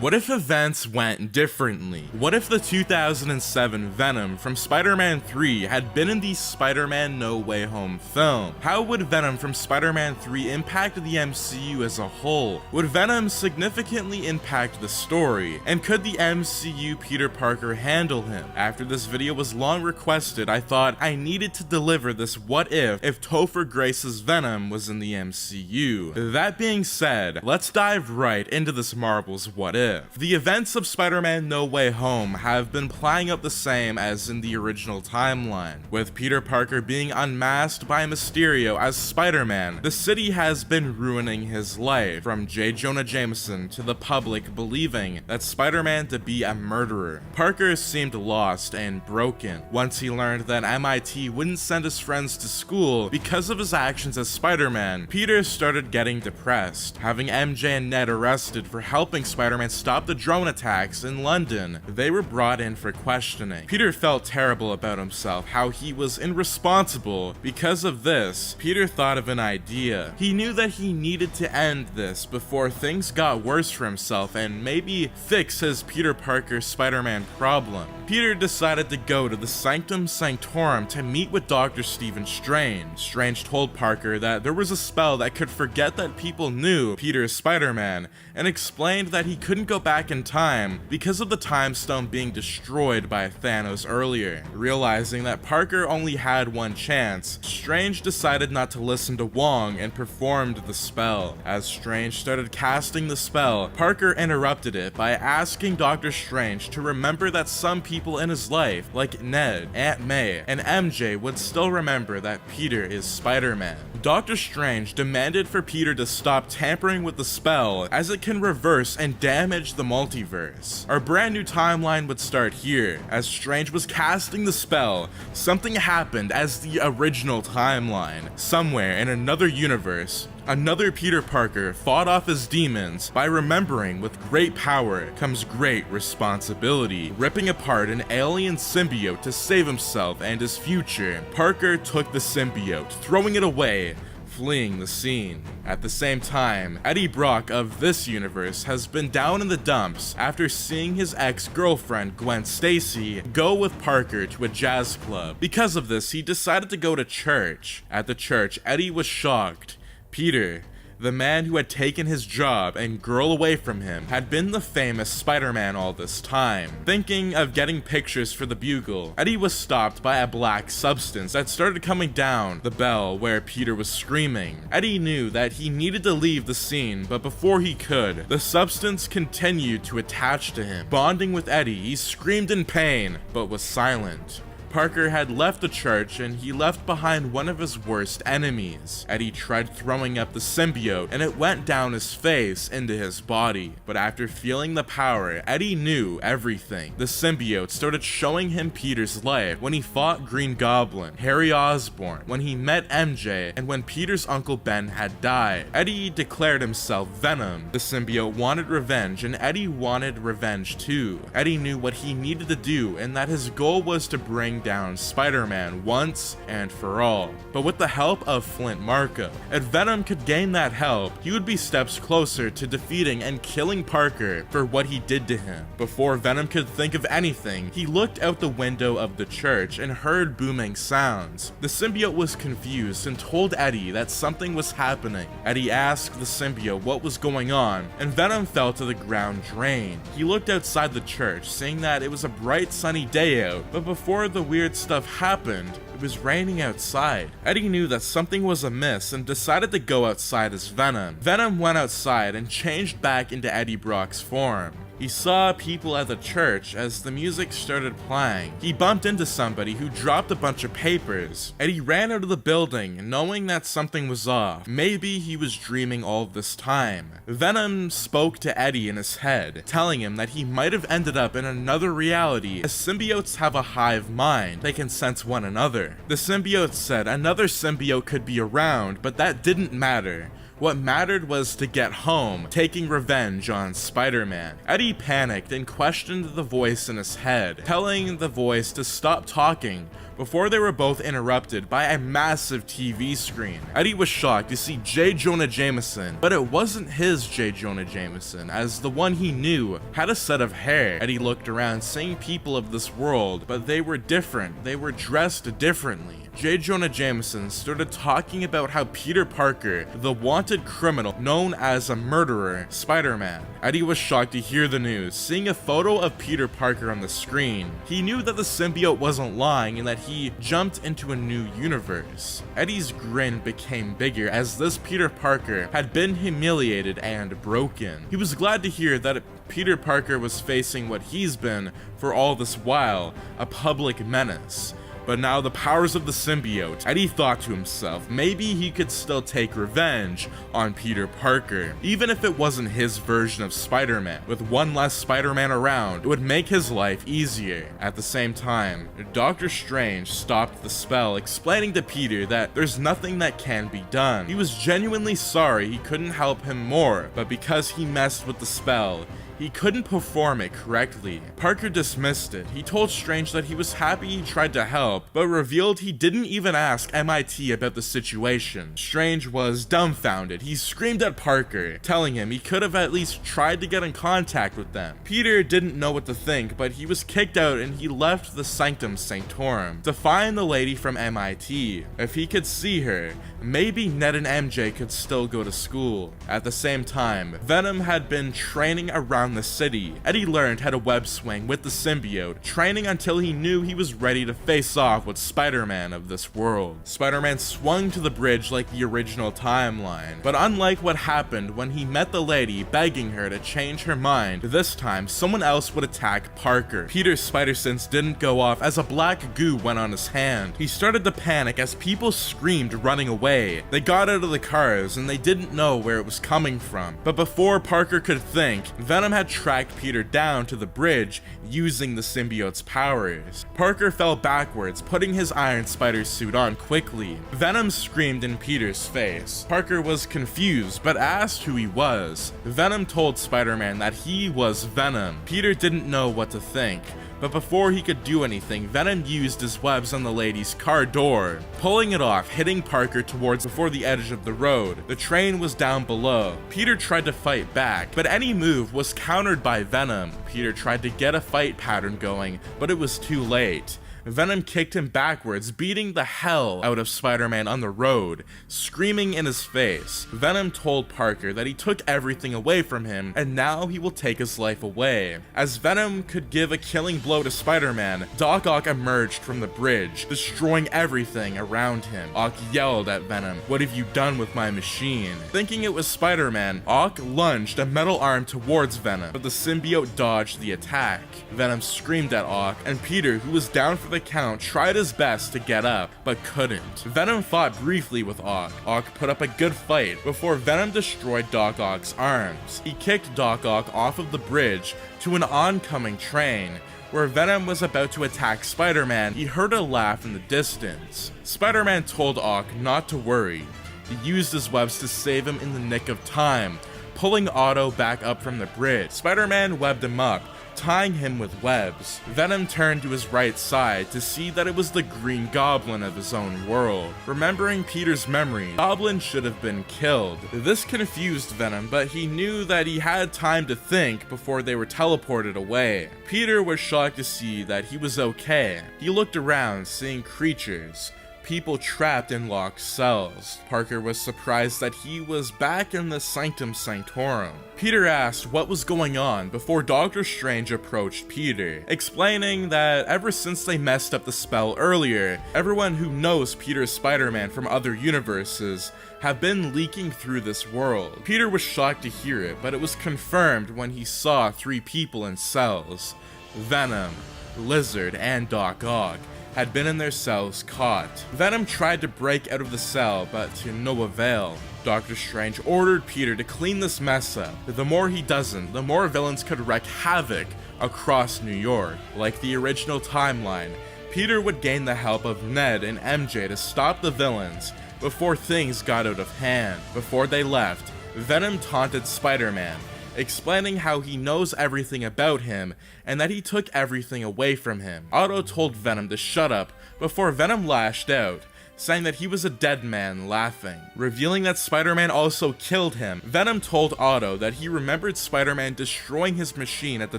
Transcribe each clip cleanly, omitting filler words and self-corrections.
What if events went differently? What if the 2007 Venom from Spider-Man 3 had been in the Spider-Man No Way Home film? How would Venom from Spider-Man 3 impact the MCU as a whole? Would Venom significantly impact the story? And could the MCU Peter Parker handle him? After this video was long requested, I thought I needed to deliver this what if Topher Grace's Venom was in the MCU. That being said, let's dive right into this Marvel's what if. The events of Spider-Man No Way Home have been playing out the same as in the original timeline. With Peter Parker being unmasked by Mysterio as Spider-Man, the city has been ruining his life, from J. Jonah Jameson to the public believing that Spider-Man to be a murderer. Parker seemed lost and broken. Once he learned that MIT wouldn't send his friends to school because of his actions as Spider-Man, Peter started getting depressed, having MJ and Ned arrested for helping Spider-Man stop the drone attacks in London. They were brought in for questioning. Peter felt terrible about himself, how he was irresponsible. Because of this, Peter thought of an idea. He knew that he needed to end this before things got worse for himself and maybe fix his Peter Parker Spider-Man problem. Peter decided to go to the Sanctum Sanctorum to meet with Dr. Stephen Strange. Strange told Parker that there was a spell that could forget that people knew Peter's Spider-Man, and explained that he couldn't go back in time because of the time stone being destroyed by Thanos earlier. Realizing that Parker only had one chance, Strange decided not to listen to Wong and performed the spell. As Strange started casting the spell, Parker interrupted it by asking Dr. Strange to remember that some people in his life, like Ned, Aunt May, and MJ, would still remember that Peter is Spider-Man. Dr. Strange demanded for Peter to stop tampering with the spell, as it can reverse and damage the multiverse. Our brand new timeline would start here. As Strange was casting the spell, something happened as the original timeline. Somewhere in another universe, another Peter Parker fought off his demons by remembering with great power comes great responsibility. Ripping apart an alien symbiote to save himself and his future, Parker took the symbiote, throwing it away, fleeing the scene. At the same time, Eddie Brock of this universe has been down in the dumps after seeing his ex-girlfriend Gwen Stacy go with Parker to a jazz club. Because of this, he decided to go to church. At the church, Eddie was shocked. Peter, the man who had taken his job and girl away from him, had been the famous Spider-Man all this time. Thinking of getting pictures for the Bugle, Eddie was stopped by a black substance that started coming down the bell where Peter was screaming. Eddie knew that he needed to leave the scene, but before he could, the substance continued to attach to him. Bonding with Eddie, he screamed in pain, but was silent. Parker had left the church and he left behind one of his worst enemies. Eddie tried throwing up the symbiote and it went down his face into his body. But after feeling the power, Eddie knew everything. The symbiote started showing him Peter's life when he fought Green Goblin, Harry Osborn, when he met MJ, and when Peter's Uncle Ben had died. Eddie declared himself Venom. The symbiote wanted revenge and Eddie wanted revenge too. Eddie knew what he needed to do and that his goal was to bring down Spider-Man once and for all. But with the help of Flint Marko, if Venom could gain that help, he would be steps closer to defeating and killing Parker for what he did to him. Before Venom could think of anything, he looked out the window of the church and heard booming sounds. The symbiote was confused and told Eddie that something was happening. Eddie asked the symbiote what was going on, and Venom fell to the ground drained. He looked outside the church, seeing that it was a bright sunny day out, but before the weird stuff happened, it was raining outside. Eddie knew that something was amiss and decided to go outside as Venom. Venom went outside and changed back into Eddie Brock's form. He saw people at the church as the music started playing. He bumped into somebody who dropped a bunch of papers. Eddie ran out of the building, knowing that something was off. Maybe he was dreaming all this time. Venom spoke to Eddie in his head, telling him that he might have ended up in another reality, as symbiotes have a hive mind. They can sense one another. The symbiote said another symbiote could be around, but that didn't matter. What mattered was to get home, taking revenge on Spider-Man. Eddie panicked and questioned the voice in his head, telling the voice to stop talking before they were both interrupted by a massive TV screen. Eddie was shocked to see J. Jonah Jameson, but it wasn't his J. Jonah Jameson, as the one he knew had a set of hair. Eddie looked around, seeing people of this world, but they were different. They were dressed differently. J. Jonah Jameson started talking about how Peter Parker, the wanted criminal known as a murderer, Spider-Man. Eddie was shocked to hear the news, seeing a photo of Peter Parker on the screen. He knew that the symbiote wasn't lying and that he jumped into a new universe. Eddie's grin became bigger as this Peter Parker had been humiliated and broken. He was glad to hear that Peter Parker was facing what he's been for all this while, a public menace. But now the powers of the symbiote, Eddie thought to himself, maybe he could still take revenge on Peter Parker. Even if it wasn't his version of Spider-Man, with one less Spider-Man around, it would make his life easier. At the same time, Doctor Strange stopped the spell, explaining to Peter that there's nothing that can be done. He was genuinely sorry he couldn't help him more, but because he messed with the spell, he couldn't perform it correctly. Parker dismissed it. He told Strange that he was happy he tried to help, but revealed he didn't even ask MIT about the situation. Strange was dumbfounded. He screamed at Parker, telling him he could have at least tried to get in contact with them. Peter didn't know what to think, but he was kicked out and he left the Sanctum Sanctorum to find the lady from MIT. If he could see her, maybe Ned and MJ could still go to school. At the same time, Venom had been training around the city. Eddie learned how to web swing with the symbiote, training until he knew he was ready to face off with Spider-Man of this world. Spider-Man swung to the bridge like the original timeline, but unlike what happened when he met the lady begging her to change her mind, this time someone else would attack Parker. Peter's spider sense didn't go off as a black goo went on his hand. He started to panic as people screamed running away. They got out of the cars and they didn't know where it was coming from. But before Parker could think, Venom had tracked Peter down to the bridge using the symbiote's powers. Parker fell backwards, putting his Iron Spider suit on quickly. Venom screamed in Peter's face. Parker was confused, but asked who he was. Venom told Spider-Man that he was Venom. Peter didn't know what to think, but before he could do anything, Venom used his webs on the lady's car door, pulling it off, hitting Parker towards before the edge of the road. The train was down below. Peter tried to fight back, but any move was countered by Venom. Peter tried to get a fight pattern going, but it was too late. Venom kicked him backwards, beating the hell out of Spider-Man on the road, screaming in his face. Venom told Parker that he took everything away from him, and now he will take his life away. As Venom could give a killing blow to Spider-Man, Doc Ock emerged from the bridge, destroying everything around him. Ock yelled at Venom, "What have you done with my machine?" Thinking it was Spider-Man, Ock lunged a metal arm towards Venom, but the symbiote dodged the attack. Venom screamed at Ock, and Peter, who was down for the count, tried his best to get up, but couldn't. Venom fought briefly with Ock. Ock put up a good fight before Venom destroyed Doc Ock's arms. He kicked Doc Ock off of the bridge to an oncoming train. Where Venom was about to attack Spider-Man, he heard a laugh in the distance. Spider-Man told Ock not to worry. He used his webs to save him in the nick of time, pulling Otto back up from the bridge. Spider-Man webbed him up, tying him with webs. Venom turned to his right side to see that it was the Green Goblin of his own world. Remembering Peter's memory, Goblin should have been killed. This confused Venom, but he knew that he had time to think before they were teleported away. Peter was shocked to see that he was okay. He looked around, seeing creatures, people trapped in locked cells. Parker was surprised that he was back in the Sanctum Sanctorum. Peter asked what was going on before Doctor Strange approached Peter, explaining that ever since they messed up the spell earlier, everyone who knows Peter's Spider-Man from other universes have been leaking through this world. Peter was shocked to hear it, but it was confirmed when he saw 3 people in cells. Venom, Lizard, and Doc Ock had been in their cells caught. Venom tried to break out of the cell, but to no avail. Doctor Strange ordered Peter to clean this mess up. The more he doesn't, the more villains could wreak havoc across New York. Like the original timeline, Peter would gain the help of Ned and MJ to stop the villains, before things got out of hand. Before they left, Venom taunted Spider-Man, explaining how he knows everything about him and that he took everything away from him. Otto told Venom to shut up before Venom lashed out, saying that he was a dead man laughing. Revealing that Spider-Man also killed him, Venom told Otto that he remembered Spider-Man destroying his machine at the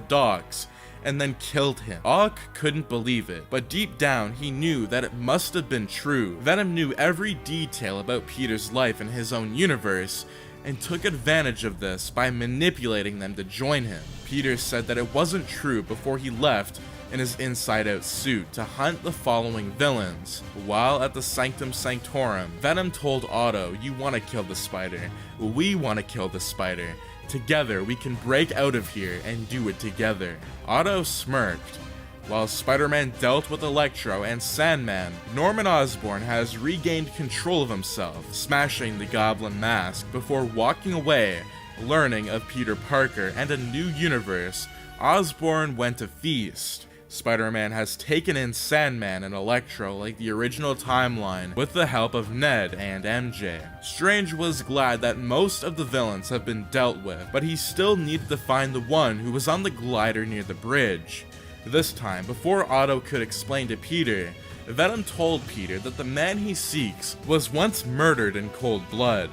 docks and then killed him. Ock couldn't believe it, but deep down he knew that it must have been true. Venom knew every detail about Peter's life in his own universe and took advantage of this by manipulating them to join him. Peter said that it wasn't true before he left in his inside-out suit to hunt the following villains. While at the Sanctum Sanctorum, Venom told Otto, "You want to kill the spider, we want to kill the spider. Together we can break out of here and do it together." Otto smirked. While Spider-Man dealt with Electro and Sandman, Norman Osborn has regained control of himself, smashing the Goblin mask before walking away. Learning of Peter Parker and a new universe, Osborn went to feast. Spider-Man has taken in Sandman and Electro like the original timeline with the help of Ned and MJ. Strange was glad that most of the villains have been dealt with, but he still needed to find the one who was on the glider near the bridge. This time, before Otto could explain to Peter, Venom told Peter that the man he seeks was once murdered in cold blood.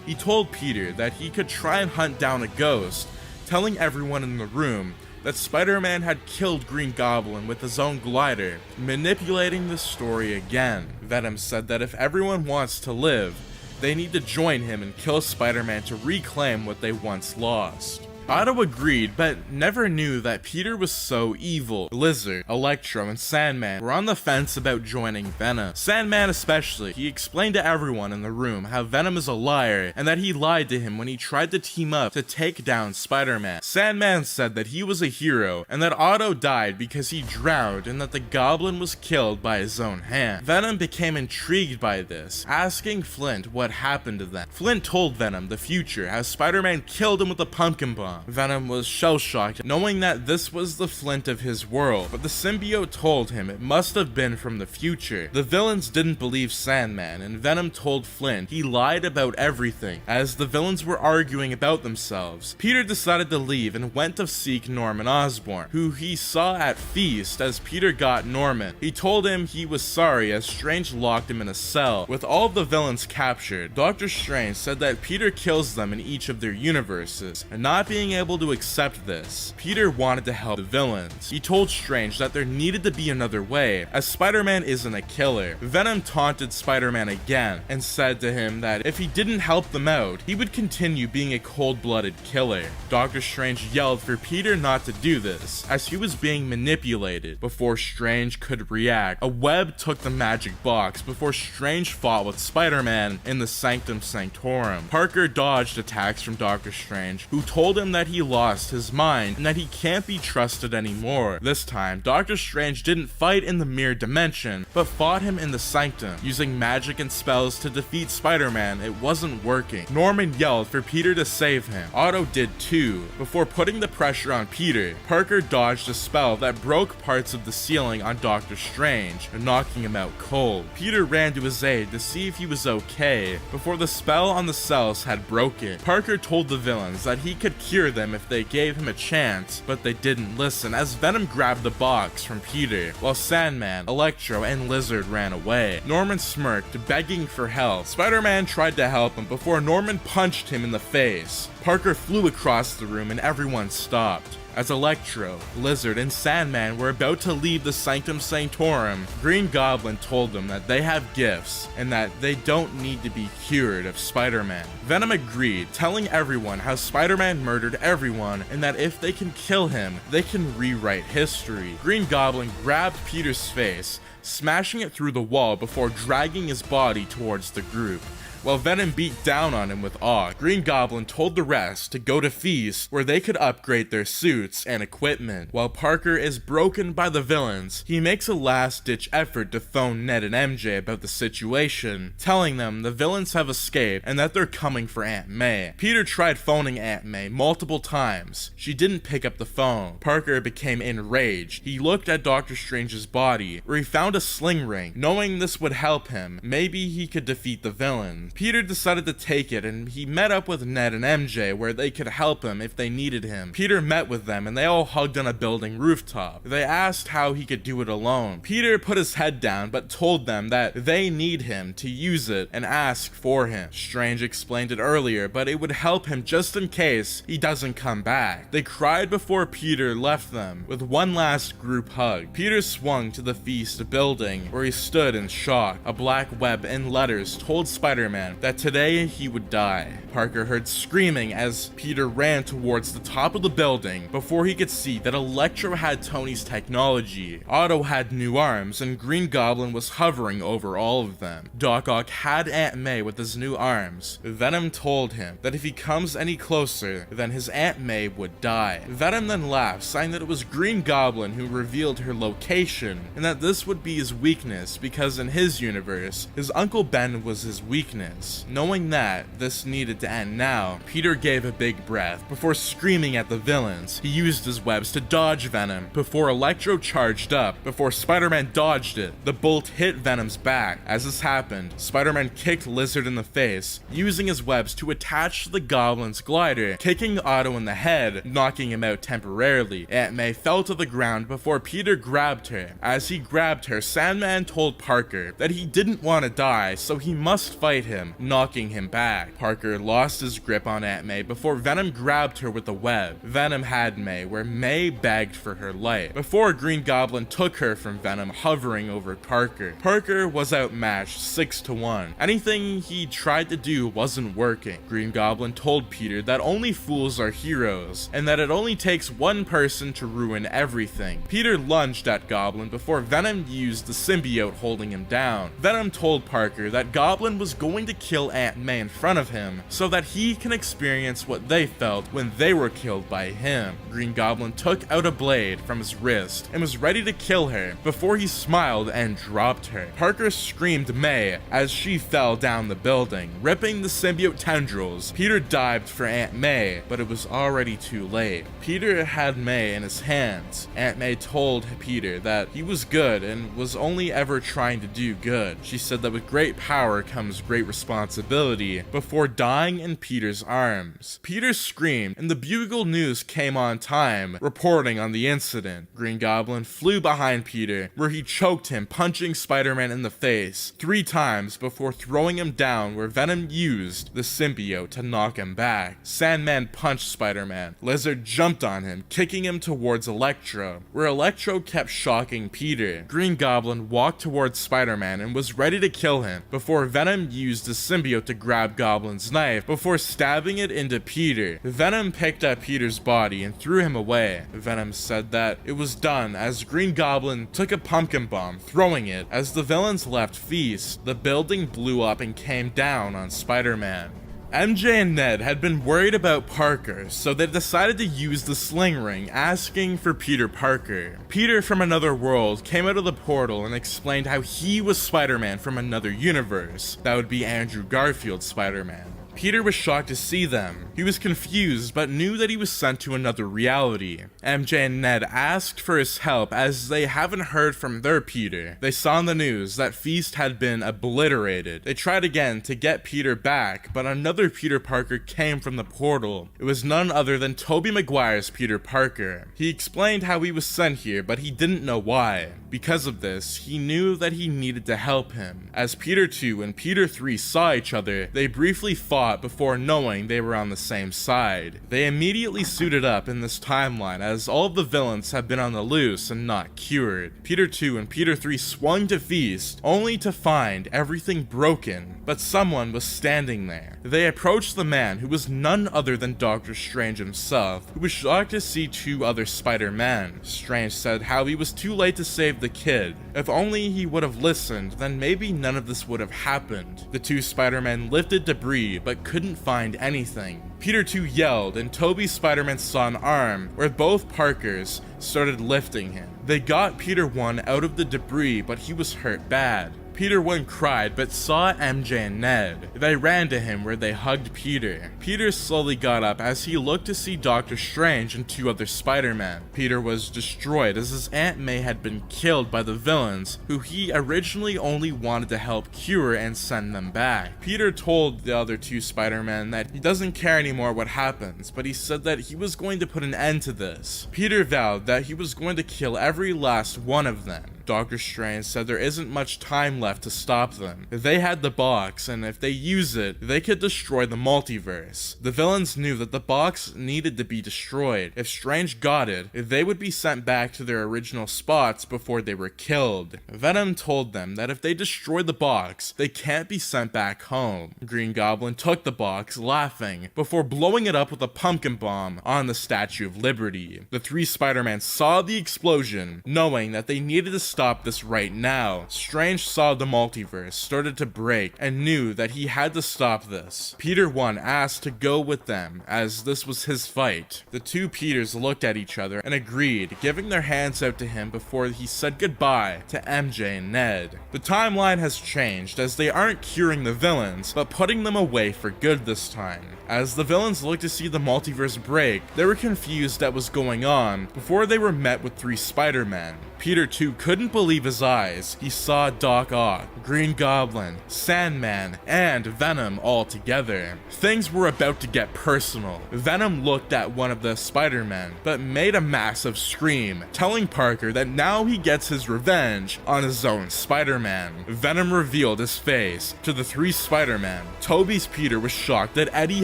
He told Peter that he could try and hunt down a ghost, telling everyone in the room that Spider-Man had killed Green Goblin with his own glider, manipulating the story again. Venom said that if everyone wants to live, they need to join him and kill Spider-Man to reclaim what they once lost. Otto agreed, but never knew that Peter was so evil. Lizard, Electro, and Sandman were on the fence about joining Venom. Sandman especially. He explained to everyone in the room how Venom is a liar and that he lied to him when he tried to team up to take down Spider-Man. Sandman said that he was a hero and that Otto died because he drowned and that the Goblin was killed by his own hand. Venom became intrigued by this, asking Flint what happened to them. Flint told Venom the future, how Spider-Man killed him with a pumpkin bomb. Venom was shell-shocked, knowing that this was the Flint of his world, but the symbiote told him it must have been from the future. The villains didn't believe Sandman, and Venom told Flint he lied about everything. As the villains were arguing about themselves, Peter decided to leave and went to seek Norman Osborn, who he saw at Feast as Peter got Norman. He told him he was sorry as Strange locked him in a cell. With all of the villains captured, Dr. Strange said that Peter kills them in each of their universes, and not being able to accept this, Peter wanted to help the villains. He told Strange that there needed to be another way, as Spider-Man isn't a killer. Venom taunted Spider-Man again and said to him that if he didn't help them out, he would continue being a cold-blooded killer. Dr. Strange yelled for Peter not to do this, as he was being manipulated. Before Strange could react, a web took the magic box before Strange fought with Spider-Man in the Sanctum Sanctorum. Parker dodged attacks from Dr. Strange, who told him that he lost his mind and that he can't be trusted anymore. This time, Doctor Strange didn't fight in the mirror dimension, but fought him in the Sanctum. Using magic and spells to defeat Spider-Man, it wasn't working. Norman yelled for Peter to save him. Otto did too. Before putting the pressure on Peter, Parker dodged a spell that broke parts of the ceiling on Doctor Strange, knocking him out cold. Peter ran to his aid to see if he was okay, before the spell on the cells had broken. Parker told the villains that he could cure them if they gave him a chance, but they didn't listen as Venom grabbed the box from Peter, while Sandman, Electro, and Lizard ran away. Norman smirked, begging for help. Spider-Man tried to help him before Norman punched him in the face. Parker flew across the room and everyone stopped. As Electro, Lizard, and Sandman were about to leave the Sanctum Sanctorum, Green Goblin told them that they have gifts and that they don't need to be cured of Spider-Man. Venom agreed, telling everyone how Spider-Man murdered everyone and that if they can kill him, they can rewrite history. Green Goblin grabbed Peter's face, smashing it through the wall before dragging his body towards the group. While Venom beat down on him with awe, Green Goblin told the rest to go to Feast, where they could upgrade their suits and equipment. While Parker is broken by the villains, he makes a last-ditch effort to phone Ned and MJ about the situation, telling them the villains have escaped and that they're coming for Aunt May. Peter tried phoning Aunt May multiple times. She didn't pick up the phone. Parker became enraged. He looked at Doctor Strange's body, where he found a sling ring. Knowing this would help him, maybe he could defeat the villain. Peter decided to take it, and he met up with Ned and MJ, where they could help him if they needed him. Peter met with them, and they all hugged on a building rooftop. They asked how he could do it alone. Peter put his head down, but told them that they need him to use it and ask for him. Strange explained it earlier, but it would help him just in case he doesn't come back. They cried before Peter left them, with one last group hug. Peter swung to the Feast building, where he stood in shock. A black web in letters told Spider-Man that today he would die. Parker heard screaming as Peter ran towards the top of the building before he could see that Electro had Tony's technology, Otto had new arms, and Green Goblin was hovering over all of them. Doc Ock had Aunt May with his new arms. Venom told him that if he comes any closer, then his Aunt May would die. Venom then laughed, saying that it was Green Goblin who revealed her location, and that this would be his weakness because in his universe, his Uncle Ben was his weakness. Knowing that this needed to end now, Peter gave a big breath before screaming at the villains. He used his webs to dodge Venom before Electro charged up. Before Spider-Man dodged it, the bolt hit Venom's back. As this happened, Spider-Man kicked Lizard in the face, using his webs to attach to the Goblin's glider, kicking Otto in the head, knocking him out temporarily. Aunt May fell to the ground before Peter grabbed her. As he grabbed her, Sandman told Parker that he didn't want to die, so he must fight him, knocking him back. Parker lost his grip on Aunt May before Venom grabbed her with the web. Venom had May, where May begged for her life, before Green Goblin took her from Venom, hovering over Parker. Parker was outmatched 6-1. Anything he tried to do wasn't working. Green Goblin told Peter that only fools are heroes, and that it only takes one person to ruin everything. Peter lunged at Goblin before Venom used the symbiote holding him down. Venom told Parker that Goblin was going to kill Aunt May in front of him, so that he can experience what they felt when they were killed by him. Green Goblin took out a blade from his wrist and was ready to kill her before he smiled and dropped her. Parker screamed May as she fell down the building, ripping the symbiote tendrils. Peter dived for Aunt May, but it was already too late. Peter had May in his hands. Aunt May told Peter that he was good and was only ever trying to do good. She said that with great power comes great responsibility before dying in Peter's arms. Peter screamed, and the Bugle News came on time, reporting on the incident. Green Goblin flew behind Peter, where he choked him, punching Spider-Man in the face 3 times before throwing him down, where Venom used the symbiote to knock him back. Sandman punched Spider-Man. Lizard jumped on him, kicking him towards Electro, where Electro kept shocking Peter. Green Goblin walked towards Spider-Man and was ready to kill him before Venom used the symbiote to grab Goblin's knife before stabbing it into Peter. Venom picked up Peter's body and threw him away. Venom said that it was done as Green Goblin took a pumpkin bomb, throwing it. As the villains left Feast, the building blew up and came down on Spider-Man. MJ and Ned had been worried about Parker, so they decided to use the sling ring, asking for Peter Parker. Peter from another world came out of the portal and explained how he was Spider-Man from another universe. That would be Andrew Garfield's Spider-Man. Peter was shocked to see them. He was confused, but knew that he was sent to another reality. MJ and Ned asked for his help as they haven't heard from their Peter. They saw in the news that Feast had been obliterated. They tried again to get Peter back, but another Peter Parker came from the portal. It was none other than Tobey Maguire's Peter Parker. He explained how he was sent here, but he didn't know why. Because of this, he knew that he needed to help him. As Peter 2 and Peter 3 saw each other, they briefly fought fought before knowing they were on the same side. They immediately suited up in this timeline, as all of the villains have been on the loose and not cured. Peter 2 and Peter 3 swung to feast, only to find everything broken, but someone was standing there. They approached the man, who was none other than Doctor Strange himself, who was shocked to see two other Spider-Men. Strange said how he was too late to save the kid. If only he would have listened, then maybe none of this would have happened. The two Spider-Men lifted debris, but couldn't find anything. Peter 2 yelled, and Tobey's Spider-Man saw an arm, where both Parkers started lifting him. They got Peter 1 out of the debris, but he was hurt bad. Peter 1 cried, but saw MJ and Ned. They ran to him, where they hugged Peter. Peter slowly got up as he looked to see Doctor Strange and two other Spider-Men. Peter was destroyed, as his Aunt May had been killed by the villains, who he originally only wanted to help cure and send them back. Peter told the other two Spider-Men that he doesn't care anymore what happens, but he said that he was going to put an end to this. Peter vowed that he was going to kill every last one of them. Doctor Strange said there isn't much time left to stop them. They had the box, and if they use it, they could destroy the multiverse. The villains knew that the box needed to be destroyed. If Strange got it, they would be sent back to their original spots before they were killed. Venom told them that if they destroy the box, they can't be sent back home. Green Goblin took the box, laughing, before blowing it up with a pumpkin bomb on the Statue of Liberty. The three Spider-Man saw the explosion, knowing that they needed to stop this right now. Strange saw the multiverse started to break and knew that he had to stop this. Peter 1 asked to go with them, as this was his fight. The two Peters looked at each other and agreed, giving their hands out to him before he said goodbye to MJ and Ned. The timeline has changed, as they aren't curing the villains, but putting them away for good this time. As the villains looked to see the multiverse break, they were confused at what was going on before they were met with three Spider-Men. Peter 2 couldn't believe his eyes. He saw Doc Ock, Green Goblin, Sandman, and Venom all together. Things were about to get personal. Venom looked at one of the Spider-Men, but made a massive scream, telling Parker that now he gets his revenge on his own Spider-Man. Venom revealed his face to the three Spider-Men. Tobey's Peter was shocked that Eddie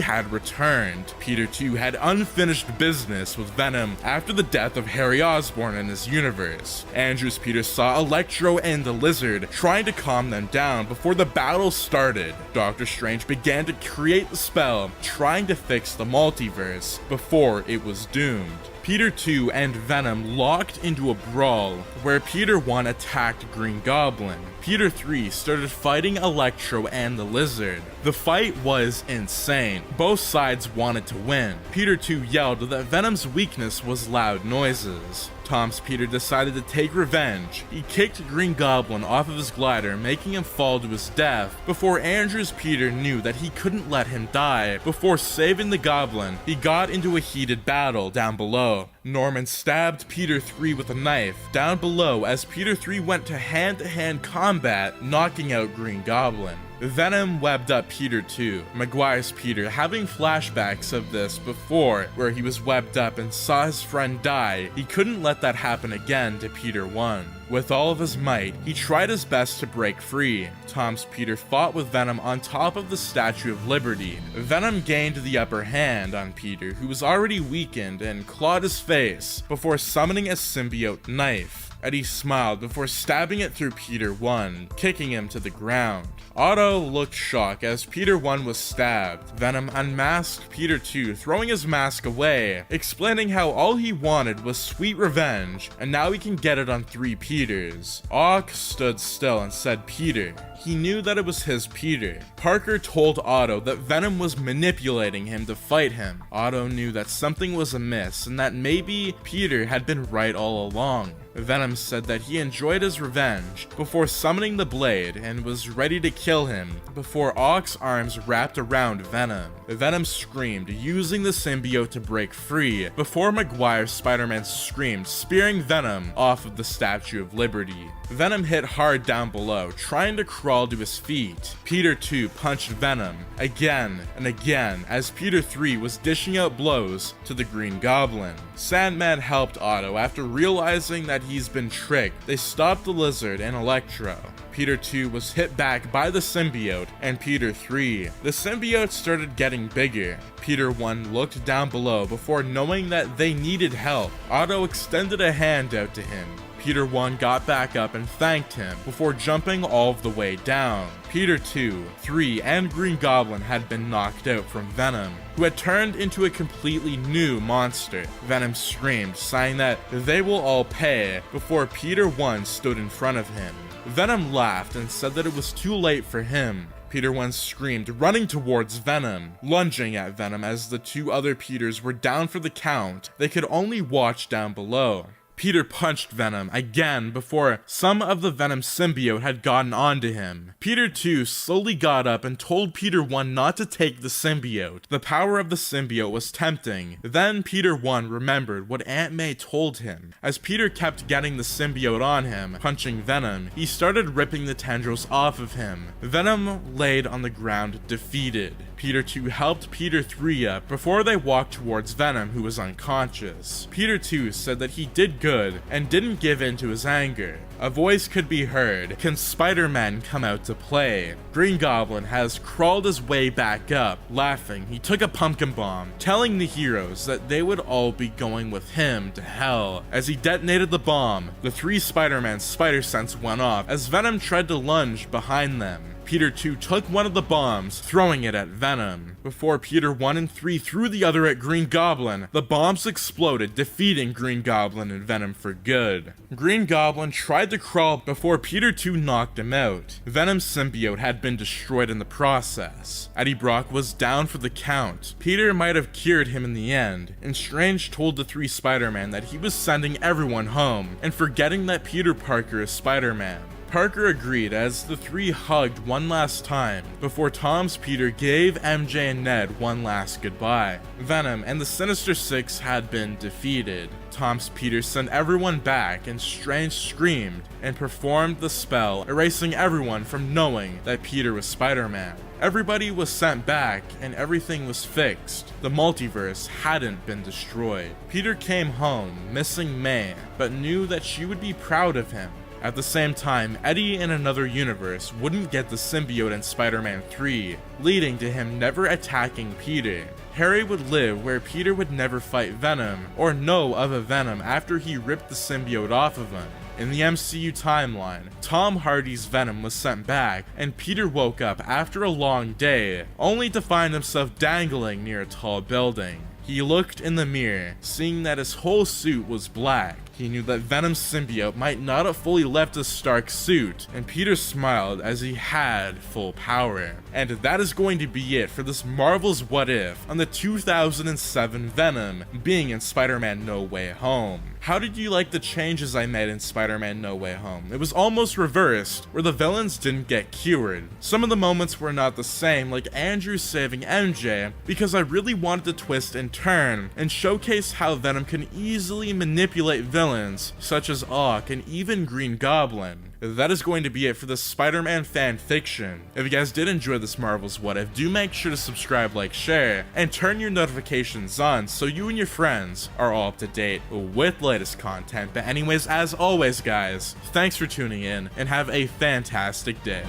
had returned. Peter 2 had unfinished business with Venom after the death of Harry Osborn in his universe. Andrew's Peter saw Electro and the Lizard trying to calm them down before the battle started. Doctor Strange began to create the spell, trying to fix the multiverse before it was doomed. Peter 2 and Venom locked into a brawl, where Peter 1 attacked Green Goblin. Peter 3 started fighting Electro and the Lizard. The fight was insane. Both sides wanted to win. Peter 2 yelled that Venom's weakness was loud noises. Tom's Peter decided to take revenge. He kicked Green Goblin off of his glider, making him fall to his death, before Andrew's Peter knew that he couldn't let him die. Before saving the Goblin, he got into a heated battle down below. Norman stabbed Peter 3 with a knife down below as Peter 3 went to hand-to-hand combat, knocking out Green Goblin. Venom webbed up Peter 2, Maguire's Peter having flashbacks of this before, where he was webbed up and saw his friend die. He couldn't let that happen again to Peter 1. With all of his might, he tried his best to break free. Tom's Peter fought with Venom on top of the Statue of Liberty. Venom gained the upper hand on Peter, who was already weakened, and clawed his face before summoning a symbiote knife. Eddie smiled before stabbing it through Peter 1, kicking him to the ground. Otto looked shocked as Peter 1 was stabbed. Venom unmasked Peter 2, throwing his mask away, explaining how all he wanted was sweet revenge, and now he can get it on three Peters. Ock stood still and said Peter. He knew that it was his Peter. Parker told Otto that Venom was manipulating him to fight him. Otto knew that something was amiss and that maybe Peter had been right all along. Venom said that he enjoyed his revenge before summoning the blade and was ready to kill him before Ock's arms wrapped around Venom. Venom screamed, using the symbiote to break free before Maguire's Spider-Man screamed, spearing Venom off of the Statue of Liberty. Venom hit hard down below, trying to crawl to his feet. Peter 2 punched Venom again and again as Peter 3 was dishing out blows to the Green Goblin. Sandman helped Otto after realizing that he's been tricked, they stop the Lizard and Electro. Peter 2 was hit back by the symbiote, and Peter 3. The symbiote started getting bigger. Peter 1 looked down below before knowing that they needed help. Otto extended a hand out to him. Peter 1 got back up and thanked him before jumping all of the way down. Peter 2, 3, and Green Goblin had been knocked out from Venom, who had turned into a completely new monster. Venom screamed, saying that they will all pay, before Peter 1 stood in front of him. Venom laughed and said that it was too late for him. Peter 1 screamed, running towards Venom, lunging at Venom as the two other Peters were down for the count. They could only watch down below. Peter punched Venom again before some of the Venom symbiote had gotten onto him. Peter 2 slowly got up and told Peter 1 not to take the symbiote. The power of the symbiote was tempting. Then Peter 1 remembered what Aunt May told him. As Peter kept getting the symbiote on him, punching Venom, he started ripping the tendrils off of him. Venom laid on the ground defeated. Peter 2 helped Peter 3 up before they walked towards Venom, who was unconscious. Peter 2 said that he did good and didn't give in to his anger. A voice could be heard. Can Spider-Man come out to play? Green Goblin has crawled his way back up. Laughing, he took a pumpkin bomb, telling the heroes that they would all be going with him to hell. As he detonated the bomb, the three Spider-Man's spider sense went off as Venom tried to lunge behind them. Peter 2 took one of the bombs, throwing it at Venom. Before Peter 1 and 3 threw the other at Green Goblin, the bombs exploded, defeating Green Goblin and Venom for good. Green Goblin tried to crawl before Peter 2 knocked him out. Venom's symbiote had been destroyed in the process. Eddie Brock was down for the count. Peter might have cured him in the end, and Strange told the three Spider-Man that he was sending everyone home, and forgetting that Peter Parker is Spider-Man. Parker agreed as the three hugged one last time before Tom's Peter gave MJ and Ned one last goodbye. Venom and the Sinister Six had been defeated. Tom's Peter sent everyone back, and Strange screamed and performed the spell, erasing everyone from knowing that Peter was Spider-Man. Everybody was sent back and everything was fixed. The multiverse hadn't been destroyed. Peter came home, missing May, but knew that she would be proud of him. At the same time, Eddie in another universe wouldn't get the symbiote in Spider-Man 3, leading to him never attacking Peter. Harry would live where Peter would never fight Venom, or know of a Venom after he ripped the symbiote off of him. In the MCU timeline, Tom Hardy's Venom was sent back, and Peter woke up after a long day, only to find himself dangling near a tall building. He looked in the mirror, seeing that his whole suit was black. He knew that Venom's symbiote might not have fully left his Stark suit, and Peter smiled as he had full power. And that is going to be it for this Marvel's What If on the 2007 Venom being in Spider-Man No Way Home. How did you like the changes I made in Spider-Man No Way Home? It was almost reversed, where the villains didn't get cured. Some of the moments were not the same, like Andrew saving MJ, because I really wanted to twist and turn and showcase how Venom can easily manipulate villains such as Ock and even Green Goblin. That is going to be it for the Spider-Man fan fiction. If you guys did enjoy this Marvel's What If, do make sure to subscribe, like, share, and turn your notifications on so you and your friends are all up to date with latest content. But anyways, as always guys, thanks for tuning in and have a fantastic day.